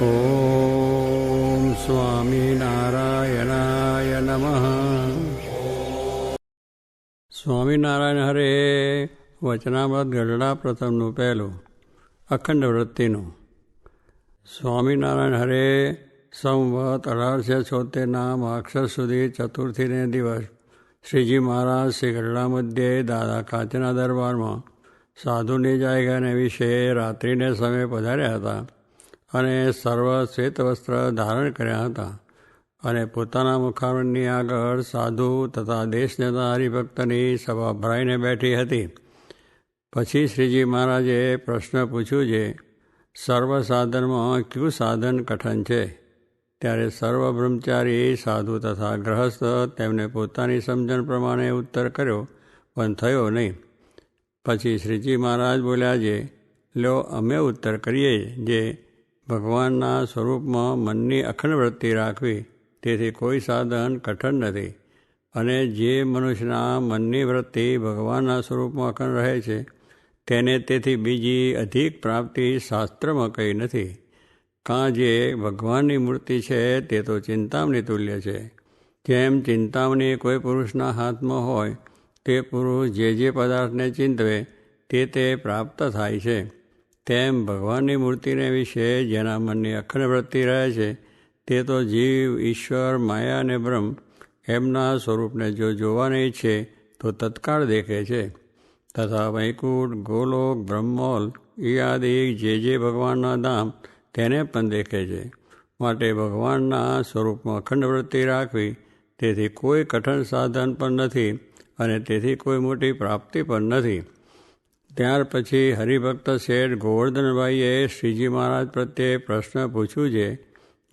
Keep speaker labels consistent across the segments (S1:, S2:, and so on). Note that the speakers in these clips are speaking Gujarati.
S1: ઓમ સ્વામિનારાયણાય નમઃ. સ્વામિનારાયણ હરે. વચનામૃત ગઢડા પ્રથમનું પહેલું, અખંડ વૃત્તિનું. સ્વામિનારાયણ હરે સંવત 1876 માક્ષર સુધી ચતુર્થીને દિવસ શ્રીજી મહારાજ શ્રી ગઢડા મધ્યે દાદા કાચના દરબારમાં સાધુની જાયગાને વિશે રાત્રિને સમયે પધાર્યા હતા અને સર્વ શ્વેત વસ્ત્ર ધારણ કર્યા હતા અને પોતાના મુખારણની આગળ સાધુ તથા દેશ જતા હરિભક્તની સભા ભરાઈને બેઠી હતી. પછી શ્રીજી મહારાજે પ્રશ્ન પૂછ્યું છે, સર્વ સાધનમાં કયું સાધન કઠણ છે? ત્યારે સર્વ બ્રહ્મચારી સાધુ તથા ગ્રહસ્થ તેમને પોતાની સમજણ પ્રમાણે ઉત્તર કર્યો, પણ થયો નહીં. પછી શ્રીજી મહારાજ બોલ્યા છે, લો અમે ઉત્તર કરીએ જે ભગવાનના સ્વરૂપમાં મનની અખંડ વૃત્તિ રાખવી, તેથી કોઈ સાધન કઠણ નથી. અને જે મનુષ્યના મનની વૃત્તિ ભગવાનના સ્વરૂપમાં અખંડ રહે છે તેને તેથી બીજી અધિક પ્રાપ્તિ શાસ્ત્રમાં કંઈ નથી. કાં જે ભગવાનની મૂર્તિ છે તે તો ચિંતામણી તુલ્ય છે. જેમ ચિંતામણી કોઈ પુરુષના હાથમાં હોય તે પુરુષ જે પદાર્થને ચિંતવે તે પ્રાપ્ત થાય છે, તેમ ભગવાનની મૂર્તિને વિશે જેના મનની અખંડ વૃત્તિ રહે છે તે તો જીવ, ઈશ્વર, માયા અને બ્રહ્મ એમના સ્વરૂપને જો જોવાની ઈચ્છે તો તત્કાળ દેખે છે. તથા વૈકુંઠ, ગોલોક, બ્રહ્મોલ આદિ જે ભગવાનના ધામ તેને પણ દેખે છે. માટે ભગવાનના સ્વરૂપમાં અખંડ વૃત્તિ રાખવી તેથી કોઈ કઠણ સાધન પણ નથી અને તેથી કોઈ મોટી પ્રાપ્તિ પણ નથી. ત્યાર પછી હરિભક્ત શેઠ ગોવર્ધનભાઈએ શ્રીજી મહારાજ પ્રત્યે પ્રશ્ન પૂછ્યું છે,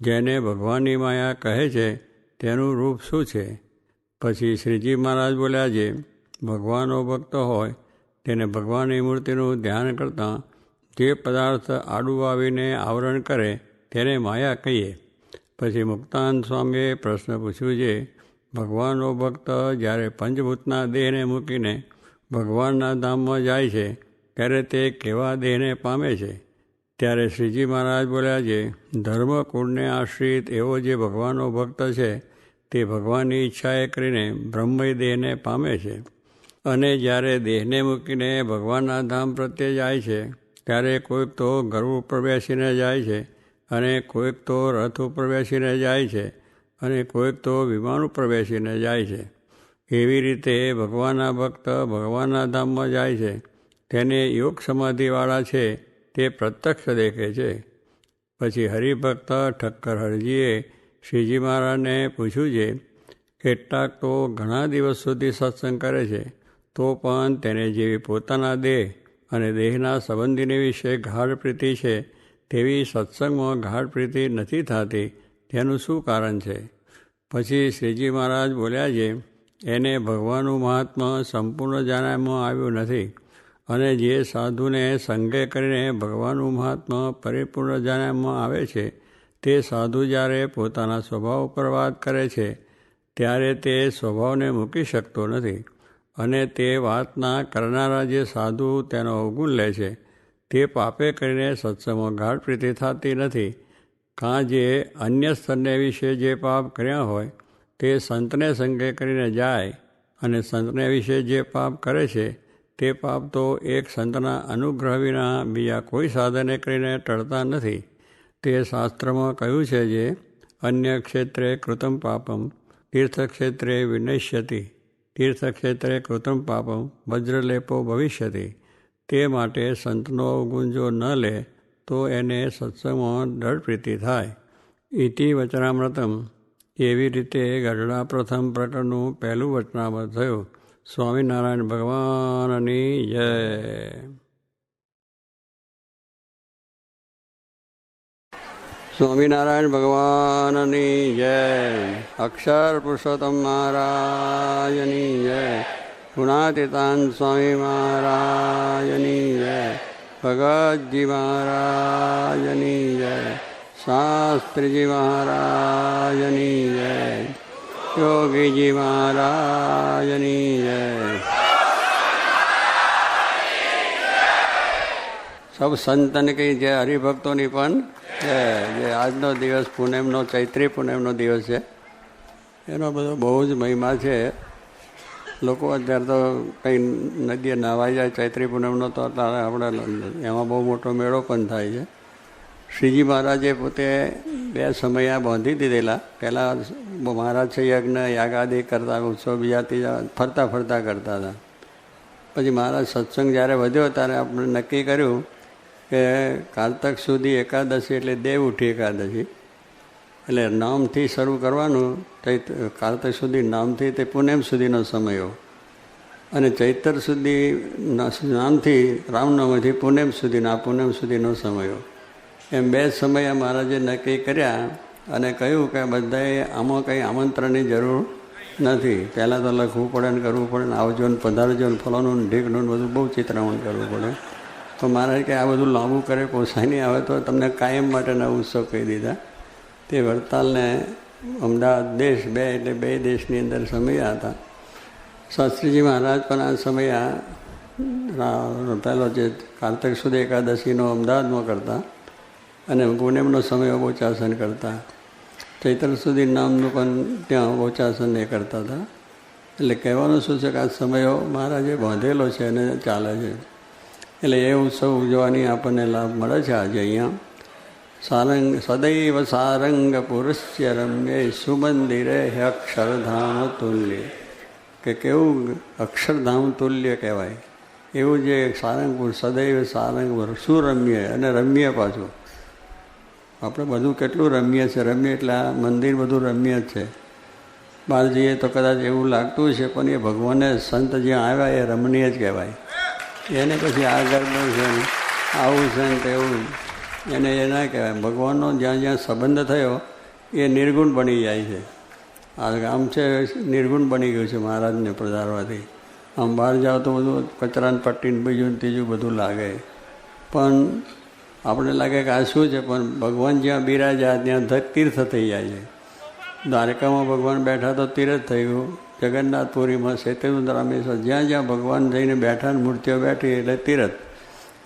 S1: જેને ભગવાનની માયા કહે છે તેનું રૂપ શું છે? પછી શ્રીજી મહારાજ બોલ્યા છે, ભગવાનનો ભક્ત હોય તેને ભગવાનની મૂર્તિનું ધ્યાન કરતાં જે પદાર્થ આડું આવીને આવરણ કરે તેને માયા કહીએ. પછી મુક્તાનંદ સ્વામીએ પ્રશ્ન પૂછ્યું છે, ભગવાનનો ભક્ત જ્યારે પંચભૂતના દેહને મૂકીને ભગવાનના ધામમાં જાય છે ત્યારે તે કેવા દેહને પામે છે? ત્યારે શ્રીજી મહારાજ બોલ્યા છે, ધર્મ કુળને આશ્રિત એવો જે ભગવાનનો ભક્ત છે તે ભગવાનની ઈચ્છાએ કરીને બ્રહ્મય દેહને પામે છે. અને જ્યારે દેહને મૂકીને ભગવાનના ધામ પ્રત્યે જાય છે ત્યારે કોઈક તો ગરુડ ઉપર બેસીને જાય છે અને કોઈક તો રથ ઉપર બેસીને જાય છે અને કોઈક તો વિમાન ઉપર બેસીને જાય છે. એવી રીતે ભગવાનના ભક્ત ભગવાનના ધામમાં જાય છે તેને યોગ સમાધિવાળા છે તે પ્રત્યક્ષ દેખે છે. પછી હરિભક્ત ઠક્કર હરજીએ શ્રીજી મહારાજને પૂછ્યું છે, કેટલાક તો ઘણા દિવસ સુધી સત્સંગ કરે છે તો પણ તેને જેવી પોતાના દેહ અને દેહના સંબંધીને વિશે ગાઢ પ્રીતિ છે તેવી સત્સંગમાં ગાઢ પ્રીતિ નથી થતી, તેનું શું કારણ છે? પછી શ્રીજી મહારાજ બોલ્યા છે, એને ભગવાનનું મહાત્મા સંપૂર્ણ જાણવામાં આવ્યું નથી. અને જે સાધુને સંગે કરીને ભગવાનનું મહાત્મા પરિપૂર્ણ જાણવામાં આવે છે તે સાધુ જ્યારે પોતાના સ્વભાવ ઉપર વાત કરે છે ત્યારે તે સ્વભાવને મૂકી શકતો નથી અને તે વાતના કરનારા જે સાધુ તેનો અવગુણ લે છે તે પાપે કરીને સત્સંગમાં ગાઢ પ્રીતિ થતી નથી. કાં જે અન્ય સ્તરને વિશે જે પાપ કર્યા હોય તે સંતને સંગે કરીને જાય અને સંતને વિશે જે પાપ કરે છે તે પાપ તો એક સંતના અનુગ્રહ વિના બીજા કોઈ સાધને કરીને ટળતા નથી. તે શાસ્ત્રમાં કહ્યું છે જે અન્ય ક્ષેત્રે કૃતમ પાપમ તીર્થક્ષેત્રે વિનશ્યતિ, તીર્થક્ષેત્રે કૃતમ પાપમ વજ્રલેપો ભવિષ્યતિ. તે માટે સંતનો અવગુણ જો ન લે તો એને સત્સંગમાં દૃઢ પ્રીતિ થાય. ઇતિ વચનામૃતમ. એવી રીતે ગઢડા પ્રથમ પ્રકરણનું પહેલું વચનામૃત થયું. સ્વામિનારાયણ ભગવાનની જય. સ્વામિનારાયણ ભગવાનની જય. અક્ષર પુરુષોત્તમ મહારાજની જય. ગુણાતીતાન સ્વામી મહારાજની જય. ભગતજી મહારાજની જય. શાસ્ત્રીજી મહારાજની જય. યોગીજી મહારાજની જય. સૌ સંતને કહી જે હરિભક્તોની પણ જે આજનો દિવસ પૂનમનો ચૈત્રી પૂનમનો દિવસ છે એનો બધો બહુ જ મહિમા છે. લોકો અત્યારે તો કંઈ નદીએ નાહવા જાય ચૈત્રી પૂનમનો તો અત્યારે આપણે એમાં બહુ મોટો મેળો પણ થાય છે. શ્રીજી મહારાજે પોતે 2 સમયા બાંધી દીધેલા. પહેલાં મહારાજ છે યજ્ઞ યાગાદિ કરતા, ઉત્સવ બીજા ત્રીજા ફરતા ફરતા કરતા હતા. પછી મહારાજ સત્સંગ જ્યારે વધ્યો ત્યારે આપણે નક્કી કર્યું કે કારતક સુધી એકાદશી એટલે દેવ ઉઠી એકાદશી, એટલે નામથી શરૂ કરવાનું. કારતક સુધી નામથી તે પૂનમ સુધીનો સમયો, અને ચૈત્ર સુધી નામથી રામનવમીથી પૂનમ સુધીનો આ પૂનમ સુધીનો સમયો, એમ 2 સમય મહારાજે નક્કી કર્યા. અને કહ્યું કે બધાએ આમાં કંઈ આમંત્રણની જરૂર નથી. પહેલાં તો લખવું પડે ને કરવું પડે ને આવજો ને પધારજો ને ફલાનું ને ઢીકનું ને બધું બહુ ચિત્રામણ કરવું પડે. તો મહારાજ કે આ બધું લાંબુ કરે પોસાય નહીં, આવે તો તમને કાયમ માટેના ઉત્સવ કહી દીધા. તે વડતાલને અમદાવાદ દેશ 2 એટલે 2 દેશની અંદર સમયા હતા. શાસ્ત્રીજી મહારાજ પણ આ સમયા પહેલો જે કારતક સુધી એકાદશીનો અમદાવાદમાં કરતા અને પૂનમનો સમય બોચાસન કરતા. ચૈત્ર સુધી નામનું પણ ત્યાં બોચાસન એ કરતા હતા. એટલે કહેવાનું શું છે કે આ સમયો મહારાજે બાંધેલો છે અને ચાલે છે. એટલે એ ઉત્સવ ઉજવવાની આપણને લાભ મળે છે આજે અહીંયા. સદૈવ સારંગ પુરુષ્ય રમ્ય સુમંદિરે અક્ષરધામ તુલ્ય, કે કેવું અક્ષરધામ તુલ્ય કહેવાય એવું જે સારંગપુર સદૈવ સારંગ સુરમ્ય અને રમ્ય પાછું. આપણે બધું કેટલું રમ્ય છે. રમ્ય એટલે આ મંદિર બધું રમ્ય જ છે. બહાર જઈએ તો કદાચ એવું લાગતું છે, પણ એ ભગવાનને સંત જ્યાં આવ્યા એ રમણીય જ કહેવાય. એને પછી આ ગરબો છે ને આવું છે ને તેવું એને એ ના કહેવાય. ભગવાનનો જ્યાં જ્યાં સંબંધ થયો એ નિર્ગુણ બની જાય છે. આ ગામ છે નિર્ગુણ બની ગયું છે મહારાજને પધારવાથી. આમ બહાર જાઓ તો બધું કચરાની પટ્ટીને બીજું ત્રીજું બધું લાગે, પણ આપણે લાગે કે આ શું છે, પણ ભગવાન જ્યાં બિરાજ્યા ત્યાં તીર્થ થઈ જાય છે. દ્વારકામાં ભગવાન બેઠા તો તીર્થ થઈ ગયું. જગન્નાથપુરીમાં સેતુન્દ્ર રામેશ્વર જ્યાં જ્યાં ભગવાન જઈને બેઠા ને મૂર્તિઓ બેઠી એટલે તીર્થ.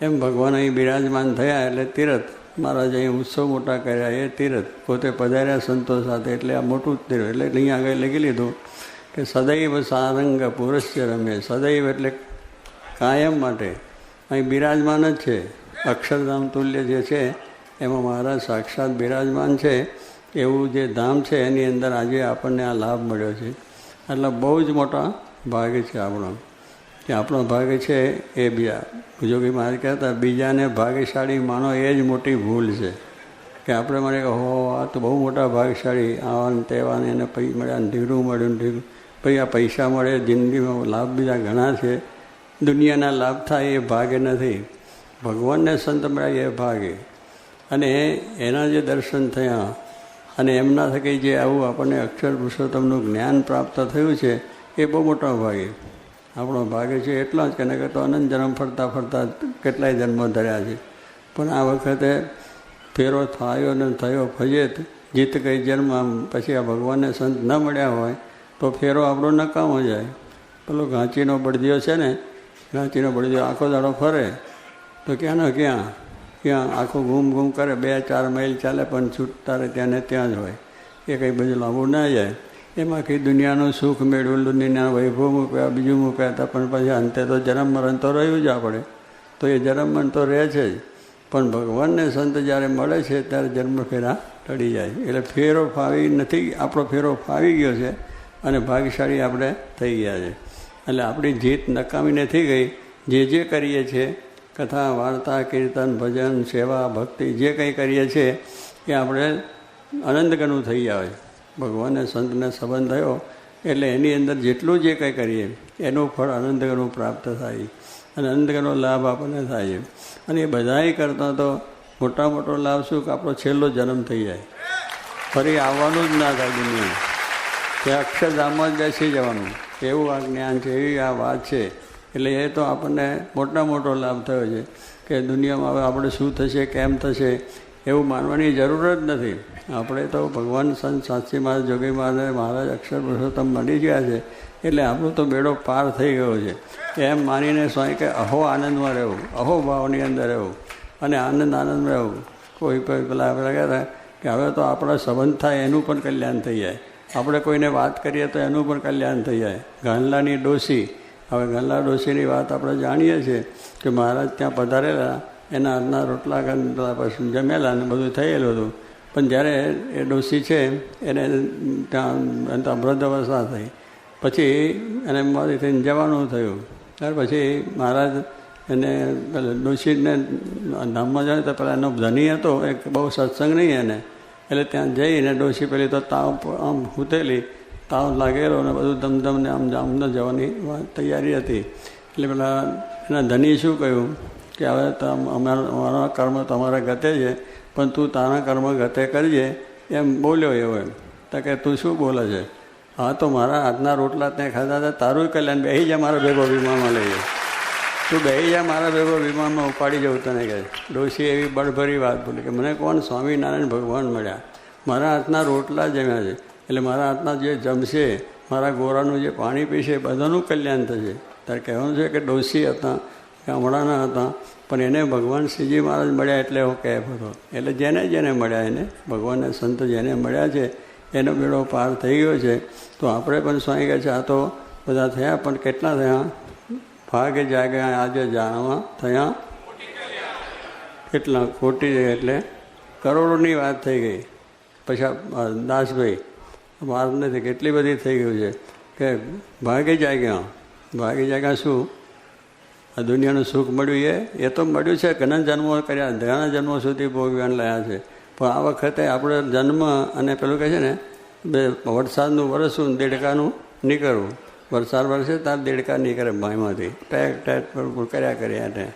S1: એમ ભગવાન અહીં બિરાજમાન થયા એટલે તીર્થ. મહારાજ અહીં ઉત્સવ મોટા કર્યા એ તીર્થ. પોતે પધાર્યા સંતો સાથે એટલે આ મોટું તીર્થ. એટલે અહીંયા આગળ લખી લીધું કે સદૈવ સારંગ પુરુષ્ય રમે. સદૈવ એટલે કાયમ માટે અહીં બિરાજમાન જ છે. અક્ષરધામ તુલ્ય જે છે એમાં મહારાજ સાક્ષાત બિરાજમાન છે. એવું જે ધામ છે એની અંદર આજે આપણને આ લાભ મળ્યો છે. એટલે બહુ જ મોટા ભાગ છે આપણો. કે આપણો ભાગ છે એ બીજા જોગી મહારાજ કહેતા બીજાને ભાગ્યશાળી માનો એ જ મોટી ભૂલ છે. કે આપણે મને કહો આ તો બહુ મોટા ભાગ્યશાળી આવાને તેવાને એને પૈસા મળ્યા ને ઢીરું મળ્યું ઢીરું પછી આ પૈસા મળે જિંદગીમાં લાભ બીજા ઘણા છે. દુનિયાના લાભ થાય એ ભાગે નથી, ભગવાનને સંત મળ્યા એ ભાગે. અને એના જે દર્શન થયા અને એમના થકી જે આવું આપણને અક્ષર પુરુષોત્તમનું જ્ઞાન પ્રાપ્ત થયું છે એ બહુ મોટા ભાગે આપણો ભાગે છે. એટલા જ કે નકર તો અનંત જન્મ ફરતા ફરતા કેટલાય જન્મો ધર્યા છે. પણ આ વખતે ફેરો થયો ને થયો ફજેત જીત કઈ જન્મ. પછી આ ભગવાનને સંત ન મળ્યા હોય તો ફેરો આપણો નકામો જાય. પેલો ઘાંચીનો બળદિયો છે ને, ઘાંચીનો બળદિયો આખો દાડો ફરે તો ક્યાંનો ક્યાં આખું ઘૂમ કરે 2-4 માઇલ ચાલે પણ છૂટતા રહે ત્યાં ને ત્યાં જ હોય. એ કંઈ બધું લાંબુ ના જાય. એમાં કંઈ દુનિયાનું સુખ મેળવેલું દુનિયાના વૈભવ મૂક્યા બીજું મૂક્યા હતા, પણ પછી અંતે તો જન્મ મરણ તો રહ્યું જ આપણે. તો એ જન્મ મરણ તો રહે છે જ, પણ ભગવાનને સંત જ્યારે મળે છે ત્યારે જન્મ ફેરા ટળી જાય. એટલે ફેરો ફાવી નથી, આપણો ફેરો ફાવી ગયો છે અને ભાગ્યશાળી આપણે થઈ ગયા છે. એટલે આપણી જીત નકામી નથી ગઈ. જે કરીએ છીએ કથા વાર્તા કીર્તન ભજન સેવા ભક્તિ જે કંઈ કરીએ છીએ એ આપણે આનંદગણું થઈ આવે. ભગવાનને સંતને સંબંધ થયો એટલે એની અંદર જેટલું જે કંઈ કરીએ એનું ફળ આનંદગણું પ્રાપ્ત થાય અને આનંદગણનો લાભ આપણને થાય છે. અને એ બધાય કરતાં તો મોટો લાભ શું કે આપણો છેલ્લો જન્મ થઈ જાય, ફરી આવવાનું જ ના થાય દુનિયા. તે અક્ષરધામમાં જ બેસી જવાનું એવું આ જ્ઞાન છે, એવી આ વાત છે. એટલે એ તો આપણને મોટો લાભ થયો છે કે દુનિયામાં હવે આપણે શું થશે કેમ થશે એવું માનવાની જરૂર જ નથી. આપણે તો ભગવાન સંત સાચી મહારાજ જોગી મહારાજ અક્ષર પુરુષોત્તમ મળી ગયા છે એટલે આપણું તો બેડો પાર થઈ ગયો છે. એમ માનીને સ્વાય કે અહો આનંદમાં રહેવું, અહો ભાવની અંદર રહેવું. અને આનંદ આનંદમાં રહેવું. કોઈ પેલા કહેતા કે હવે તો આપણા સંબંધ થાય એનું પણ કલ્યાણ થઈ જાય, આપણે કોઈને વાત કરીએ તો એનું પણ કલ્યાણ થઈ જાય. ગાંધલાની ડોશી, હવે ગાંધલા ડોશીની વાત આપણે જાણીએ છીએ કે મહારાજ ત્યાં પધારેલા, એના હાથના રોટલા પછી જમેલા ને બધું થયેલું હતું. પણ જ્યારે એ ડોશી છે એને ત્યાં વૃદ્ધાવસ્થા થઈ, પછી એને મારી થઈને જવાનું થયું. ત્યાર પછી મહારાજ એને ડોશીને ધામમાં જાય તો પેલા એનો ધની હતો, એક બહુ સત્સંગ નહીં એને, એટલે ત્યાં જઈને ડોશી પેલી તો તાવ આમ હૂતેલી, તાવ લાગેલો ને બધું ધમધમને આમ જામને જવાની તૈયારી હતી. એટલે પેલા એના ધની શું કહ્યું કે હવે તો અમારા કર્મ તમારા ગતે છે, પણ તું તારા કર્મ ગતે કરજે એમ બોલ્યો એવો. એમ તો કે તું શું બોલે છે? હા તો મારા હાથના રોટલા ત્યાં ખાધા હતા, તારું કલ્યાણ, બેસી જા મારા ભેગો વિમાનમાં લઈ જાય, તું બેસી જા મારા ભેગો વિમાનમાં ઉપાડી જવું તને કહે. ડોશી એવી બળભરી વાત બોલી કે મને કોણ સ્વામિનારાયણ ભગવાન મળ્યા, મારા હાથના રોટલા જમ્યા છે, એટલે મારા હાથના જે જમશે, મારા ગોરાનું જે પાણી પીશે બધાનું કલ્યાણ થશે. ત્યારે કહેવાનું છે કે ડોશી હતા, ગામડાના હતા, પણ એને ભગવાન શ્રીજી મહારાજ મળ્યા એટલે એવો કહેફ હતો. એટલે જેને જેને મળ્યા એને ભગવાનને સંત જેને મળ્યા છે એનો બેડો પાર થઈ ગયો છે. તો આપણે પણ સ્વામી કહે છે આ તો બધા થયા, પણ કેટલા થયા? ભાગે જાગ્યા આજે જાણવા થયા કેટલા? ખોટી એટલે કરોડોની વાત થઈ ગઈ. પછી દાસભાઈ વાત નથી, કેટલી બધી થઈ ગયું છે કે ભાગે જાગ્યા. ભાગે જાગ્યા શું? આ દુનિયાનું સુખ મળ્યું એ તો મળ્યું છે, ઘણા જન્મો કર્યા, ઘણા જન્મો સુધી ભોગવ્યાન લાયા છે. પણ આ વખતે આપણે જન્મ અને પેલું કહે છે ને વરસાદનું વરસવું, દેડકાનું નીકળવું. વરસાદ વરસે તાર દેડકા નીકળે ભાઈમાંથી, ટેક ટેક કર્યા કર્યા એટલે.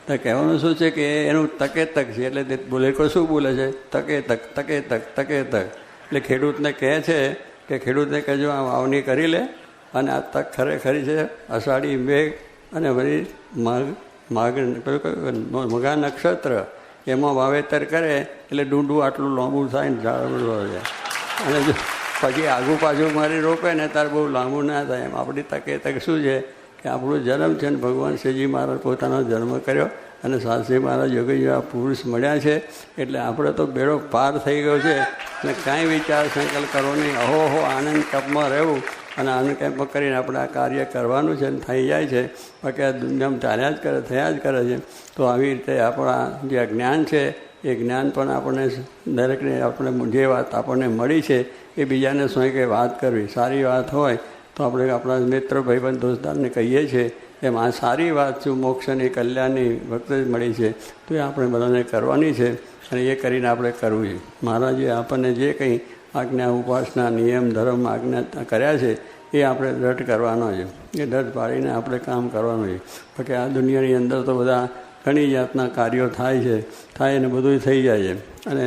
S1: તો કહેવાનું શું છે કે એનું તકે તક છે. એટલે બોલે શું બોલે છે? તકે તક, તકે તક, તકે તક. એટલે ખેડૂતને કહે છે કે ખેડૂતને કહેજો આ વાવણી કરી લે, અને આ તક ખરેખરી છે અષાઢી મેઘ અને વળી મઘા નક્ષત્ર, એમાં વાવેતર કરે એટલે ડૂંડું આટલું લાંબુ થાય ને ઝાડ જાય. અને જો પછી આગુ પાછું મારી રોપે ને ત્યારે બહુ લાંબુ ના થાય. એમ આપણી તકે તક શું છે કે આપણો જન્મ છે ને ભગવાન શ્રીજી મહારાજ પોતાનો જન્મ કર્યો અને શાસ્ત્રી મહારાજ યોગી જેવા પુરુષ મળ્યા છે, એટલે આપણે તો બેડો પાર થઈ ગયો છે. અને કાંઈ વિચાર સંકલ્પ કરવો નહીં, અહોહો આનંદ કપમાં રહેવું અને આનંદ કપમાં કરીને આપણે આ કાર્ય કરવાનું છે ને થઈ જાય છે. બાકી આ દુનિયામાં ચાલ્યા જ કરે, થયા જ કરે છે. તો આવી રીતે આપણા જે જ્ઞાન છે એ જ્ઞાન પણ આપણને દરેકને આપણે જે વાત આપણને મળી છે એ બીજાને શું કે વાત કરવી. સારી વાત હોય તો આપણે આપણા મિત્ર ભાઈબંધ દોસ્તદારને કહીએ છીએ એમ આ સારી વાત શું મોક્ષની કલ્યાણની વખતે જ મળી છે, તો એ આપણે બધાને કરવાની છે અને એ કરીને આપણે કરવું છે. મહારાજે આપણને જે કંઈ આજ્ઞા ઉપાસના નિયમ ધર્મ આજ્ઞા કર્યા છે એ આપણે દ્રઢ કરવાનો છે. એ દ્રઢ પાડીને આપણે કામ કરવાનું છે. બાકી આ દુનિયાની અંદર તો બધા ઘણી જાતના કાર્યો થાય અને બધું થઈ જાય છે. અને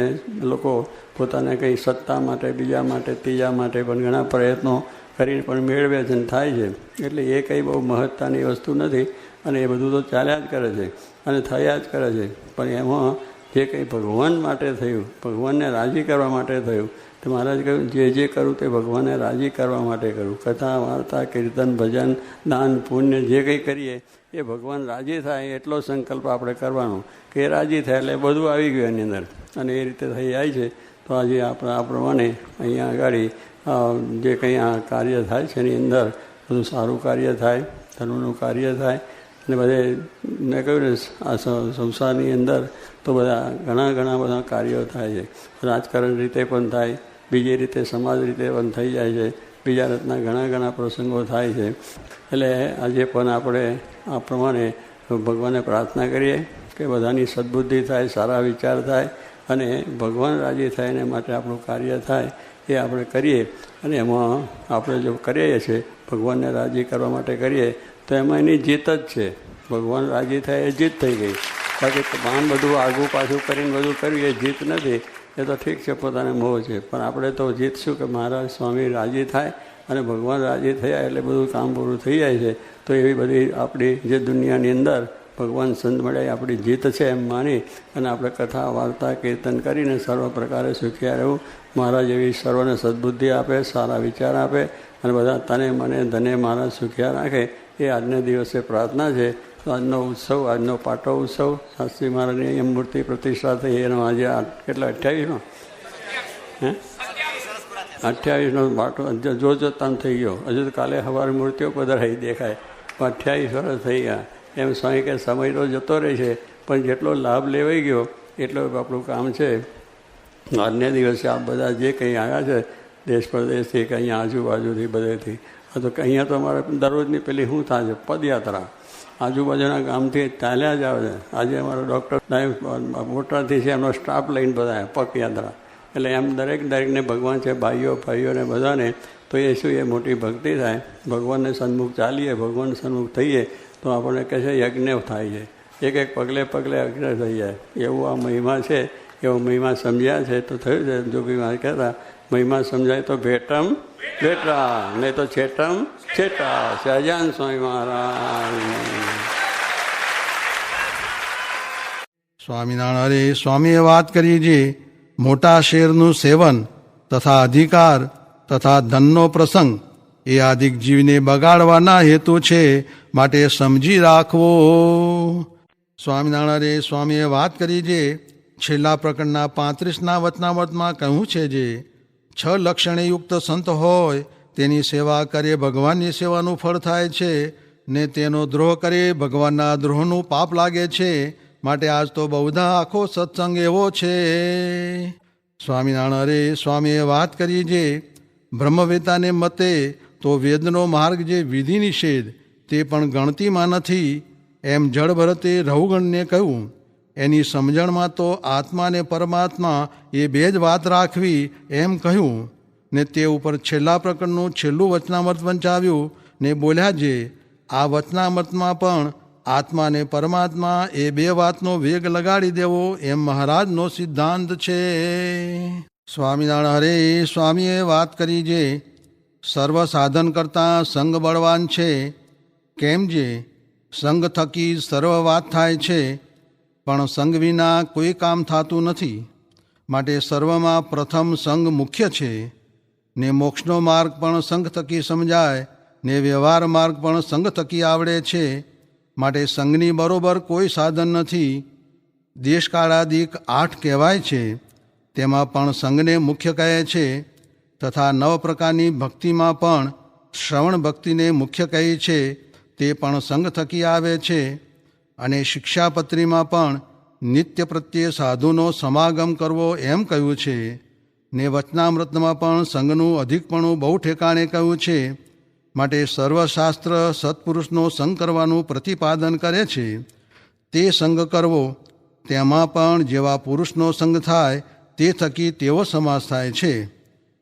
S1: લોકો પોતાને કંઈ સત્તા માટે, બીજા માટે, ત્રીજા માટે પણ ઘણા પ્રયત્નો કરીને પણ મેળવે છે અને થાય છે. એટલે એ કંઈ બહુ મહત્ત્વની વસ્તુ નથી અને એ બધું તો ચાલ્યા જ કરે છે અને થયા જ કરે છે. પણ એમાં જે કંઈ ભગવાન માટે થયું, ભગવાનને રાજી કરવા માટે થયું, તો મહારાજ કહ્યું જે કરું તે ભગવાનને રાજી કરવા માટે કરું. કથા વાર્તા કીર્તન ભજન દાન પુણ્ય જે કંઈ કરીએ એ ભગવાન રાજી થાય એટલો સંકલ્પ આપણે કરવાનો કે રાજી થાય એટલે બધું આવી ગયું એની અંદર અને એ રીતે થઈ જાય છે. તો આજે આપણે આ પ્રમાણે અહીંયા આગળ જે કંઈ આ કાર્ય થાય છે એની અંદર બધું સારું કાર્ય થાય, ધર્મનું કાર્ય થાય. અને બધે મેં કહ્યું ને આ સંસારની અંદર તો બધા ઘણા બધા કાર્યો થાય છે. રાજકારણ રીતે પણ થાય, બીજી રીતે સમાજ રીતે પણ થઈ જાય છે, બીજા રીતના ઘણા પ્રસંગો થાય છે. એટલે આજે પણ આપણે આ પ્રમાણે ભગવાનને પ્રાર્થના કરીએ કે બધાની સદબુદ્ધિ થાય, સારા વિચાર થાય અને ભગવાન રાજી થાય એને માટે આપણું કાર્ય થાય એ આપણે કરીએ. અને એમાં આપણે જો કરીએ છીએ ભગવાનને રાજી કરવા માટે કરીએ તો એમાં એની જીત જ છે. ભગવાન રાજી થાય એ જીત થઈ ગઈ. બાકી તમામ બધું આગું પાછું કરીને બધું કર્યું એ જીત નથી. એ તો ઠીક છે, પોતાને મોહ છે, પણ આપણે તો જીતશું કે મહારાજ સ્વામી રાજી થાય અને ભગવાન રાજી થયા એટલે બધું કામ પૂરું થઈ જાય છે. તો એવી બધી આપણી જે દુનિયાની અંદર ભગવાન સંત મળ્યા આપણી જીત છે એમ માની અને આપણે કથા વાર્તા કીર્તન કરીને સર્વ પ્રકારે સુખ્યા રહેવું. મહારાજ એવી સર્વને સદબુદ્ધિ આપે, સારા વિચાર આપે અને બધા તને મને ધને મહારાજ સુખ્યા રાખે એ આજના દિવસે પ્રાર્થના છે. તો આજનો ઉત્સવ, આજનો પાટો ઉત્સવ, શાસ્ત્રી મહારાજની એમ મૂર્તિ પ્રતિષ્ઠા થઈ એનો આજે કેટલા 28માં 28નો પાટો જોતજોતામ થઈ ગયો. હજુ તો કાલે સવારે મૂર્તિઓ પધરાઈ દેખાય, પણ 28 વર્ષ થઈ ગયા. એમ સ્વામી કે સમય તો જતો રહે છે, પણ જેટલો લાભ લેવાઈ ગયો એટલો આપણું કામ છે. આજને દિવસે આ બધા જે કંઈ આવ્યા છે દેશ પ્રદેશથી કે અહીંયા આજુબાજુથી બધેથી, તો અહીંયા તો અમારે દરરોજની પેલી શું થાય છે પદયાત્રા, આજુબાજુના ગામથી ચાલ્યા જ આવે છે. આજે અમારો ડૉક્ટર સાહેબ મોટાથી છે, એમનો સ્ટાફ લઈને બધા પગયાત્રા. એટલે એમ દરેકને ભગવાન છે, ભાઈઓને બધાને. તો એ શું, એ મોટી ભક્તિ થાય. ભગવાનને સન્મુખ ચાલીએ, ભગવાન સન્મુખ થઈએ તો આપણને કહે છે યજ્ઞ થાય છે, એક પગલે યજ્ઞ થઈ જાય. એવું આ મહિમા છે, એવો મહિમા સમજ્યા છે તો થયું છે. જોગી મહારાજ કહેતા મહિમા સમજાય તો ભેટમ ભેટા, નહીં તો છેટમ છેટા. સહજાન સ્વામી મહારાજ.
S2: સ્વામિનારાયણ સ્વામીએ વાત કરી છે મોટા શેરનું સેવન તથા અધિકાર તથા ધનનો પ્રસંગ એ આદિક જીવને બગાડવાના હેતુ છે, માટે સમજી રાખવો. સ્વામિનારાયણ સ્વામીએ વાત કરી છે છેલ્લા પ્રકરણના 35ના વચનામૃતમાં કહ્યું છે જે 6 લક્ષણે યુક્ત સંત હોય તેની સેવા કરે ભગવાનની સેવાનું ફળ થાય છે, ને તેનો દ્રોહ કરે ભગવાનના દ્રોહનું પાપ લાગે છે. માટે આજ તો બહુધા આખો સત્સંગ એવો છે. સ્વામિનારાયણ સ્વામીએ વાત કરી છે બ્રહ્મવેતાને મતે તો વેદનો માર્ગ જે વિધિ નિષેધ તે પણ ગણતીમાં નથી. એમ જળ ભરતે રહુગણને કહ્યું એની સમજણમાં તો આત્મા ને પરમાત્મા એ બે જ વાત રાખવી એમ કહ્યું. ને તે ઉપર છેલ્લા પ્રકરણનું છેલ્લું વચનામૃત વંચાવ્યું ને બોલ્યા જે આ વચનામૃતમાં પણ આત્મા ને પરમાત્મા એ બે વાતનો વેગ લગાડી દેવો એમ મહારાજનો સિદ્ધાંત છે. સ્વામિનારાયણ સ્વામીએ વાત કરી જે સર્વ સાધન કરતાં સંગ બળવાન છે. કેમ જે સંગ થકી સર્વ વાત થાય છે, પણ સંગ વિના કોઈ કામ થતું નથી. માટે સર્વમાં પ્રથમ સંગ મુખ્ય છે. ને મોક્ષનો માર્ગ પણ સંગ થકી સમજાય, ને વ્યવહાર માર્ગ પણ સંગ થકી આવડે છે. માટે સંગની બરોબર કોઈ સાધન નથી. દેશકાળાદિક 8 કહેવાય છે, તેમાં પણ સંગને મુખ્ય કહે છે. તથા 9 પ્રકારની ભક્તિમાં પણ શ્રવણ ભક્તિને મુખ્ય કહી છે, તે પણ સંગ થકી આવે છે. અને શિક્ષાપત્રીમાં પણ નિત્ય પ્રત્યે સાધુનો સમાગમ કરવો એમ કહ્યું છે. ને વચનામૃતમાં પણ સંગનું અધિકપણું બહુ ઠેકાણે કહ્યું છે. માટે સર્વશાસ્ત્ર સત્પુરુષનો સંગ કરવાનું પ્રતિપાદન કરે છે. તે સંગ કરવો તેમાં પણ જેવા પુરુષનો સંગ થાય તે થકી તેવો સમાસ થાય છે.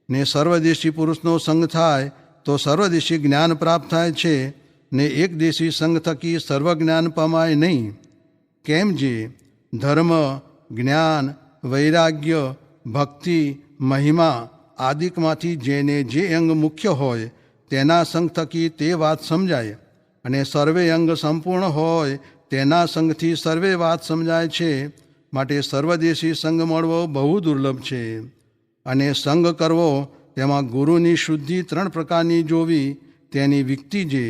S2: ને સર્વદેશી પુરુષનો સંગ થાય તો સર્વદેશી જ્ઞાન પ્રાપ્ત થાય છે. ને એકદેશી સંગ થકી સર્વજ્ઞાન પમાય નહીં. કેમ જે ધર્મ, જ્ઞાન, વૈરાગ્ય, ભક્તિ, મહિમા આદિકમાંથી જેને જે અંગ મુખ્ય હોય તેના સંગ થકી તે વાત સમજાય. અને સર્વે અંગ સંપૂર્ણ હોય તેના સંગથી સર્વે વાત સમજાય છે. માટે સર્વદેશી સંગ મળવો બહુ દુર્લભ છે. અને સંગ કરવો તેમાં ગુરુની શુદ્ધિ 3 પ્રકારની જોવી. તેની વિકતિ જે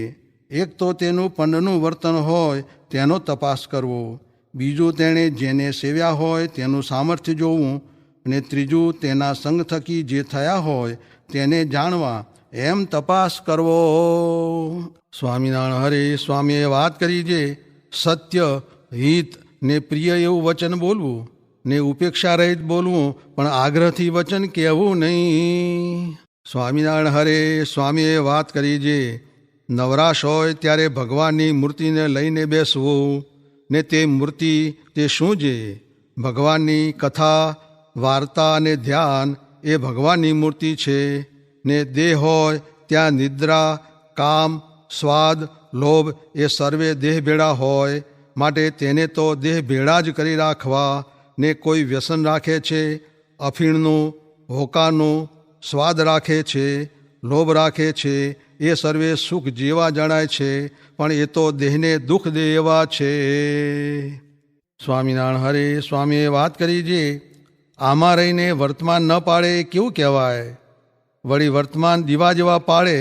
S2: એક તો તેનું પંડનું વર્તન હોય તેનો તપાસ કરવો, બીજું તેણે જેને સેવ્યા હોય તેનું સામર્થ્ય જોવું, અને ત્રીજું તેના સંગ થકી જે થયા હોય તેને જાણવા એમ તપાસ કરવો. સ્વામિનારાયણ સ્વામીએ વાત કરી છે સત્ય, હિત ને પ્રિય એવું વચન બોલવું, ને ઉપેક્ષા રહિત બોલવું, પણ આગ્રહથી વચન કહેવું નહીં. સ્વામિનારાયણ હરે સ્વામીએ વાત કરી છે નવરાશ હોય ત્યારે ભગવાનની મૂર્તિને લઈને બેસવું. ને તે મૂર્તિ તે શું છે? ભગવાનની કથા, વાર્તા અને ધ્યાન એ ભગવાનની મૂર્તિ છે. ને દેહ હોય ત્યાં નિદ્રા, કામ, સ્વાદ, લોભ એ સર્વે દેહ ભેળા હોય. માટે તેને તો દેહ ભેળા જ કરી રાખવા. ને કોઈ વ્યસન રાખે છે અફીણનું, હોકાનું, સ્વાદ રાખે છે, લોભ રાખે છે, એ સર્વે સુખ જેવા જણાય છે, પણ એ તો દેહને દુઃખ દે એવા છે. સ્વામિનારાયણ હરે સ્વામીએ વાત કરી છે આમાં રહીને વર્તમાન ન પાડે કેવું કહેવાય? વળી વર્તમાન દીવા જેવા પાડે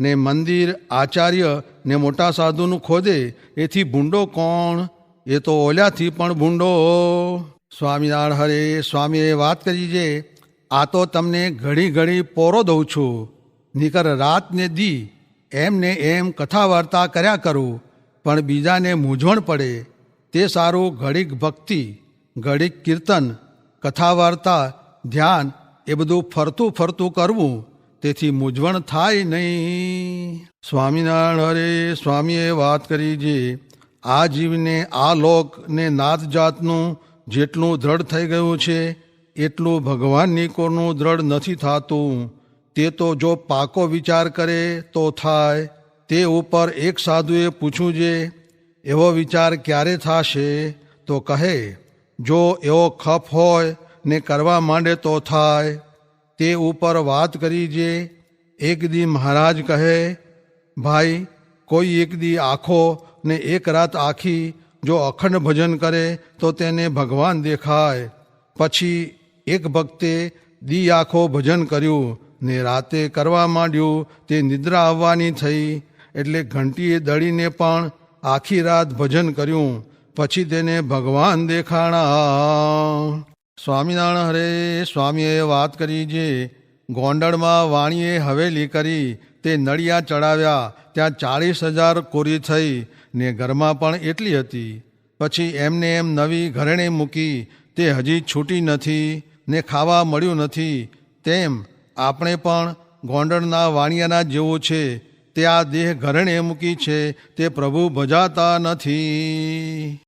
S2: ને મંદિર આચાર્ય ને મોટા સાધુનું ખોદે એથી ભૂંડો કોણ? એ તો ઓલ્યાથી પણ ભૂંડો. સ્વામિનારાયણ હરે. સ્વામીએ વાત કરી છે, આ તો તમને ઘડી ઘડી પોરો દઉં છું. નીકર રાત ને દી એમને એમ કથા વાર્તા કર્યા કરું, પણ બીજાને મૂંઝવણ પડે તે સારું ઘડીક ભક્તિ, ઘડીક કીર્તન, કથા વાર્તા, ધ્યાન એ બધું ફરતું ફરતું કરવું, તેથી મૂંઝવણ થાય નહીં. સ્વામિનારાયણ હરે. સ્વામીએ વાત કરી છે, આ જીવને આ લોક ને નાત જાતનું જેટલું દ્રઢ થઈ ગયું છે એટલું ભગવાનની કોરનું દ્રઢ નથી થતું. તે તો જો પાકો વિચાર કરે તો થાય. તે ઉપર એક સાધુએ પૂછ્યું છે, એવો વિચાર ક્યારે થશે? તો કહે, જો એવો ખપ હોય ને કરવા માંડે તો થાય. તે ઉપર વાત કરી છે. એક દી મહારાજ કહે, ભાઈ કોઈ એક દી આખો ને એક રાત આખી જો અખંડ ભજન કરે તો તેને ભગવાન દેખાય. પછી એક ભક્તે દી આખો ભજન કર્યું ને રાતે કરવા માંડ્યું, તે નિદ્રા આવવાની થઈ એટલે ઘંટીએ દળીને પણ આખી રાત ભજન કર્યું, પછી તેને ભગવાન દેખાણા. સ્વામિનારાયણ હરે. સ્વામીએ વાત કરી છે, ગોંડલમાં વાણીએ હવેલી કરી, તે નળિયા ચડાવ્યા, ત્યાં 40,000 કોરી થઈ ને ઘરમાં પણ એટલી હતી. પછી એમને એમ નવી ઘરેણે મૂકી, તે હજી છૂટી નથી ને ખાવા મળ્યું નથી. તેમ આપણે પણ ગોંડલના વાણિયાના જેવું છે, તે આ દેહ ઘરેણે મૂકી છે, તે પ્રભુ ભજાતા નથી.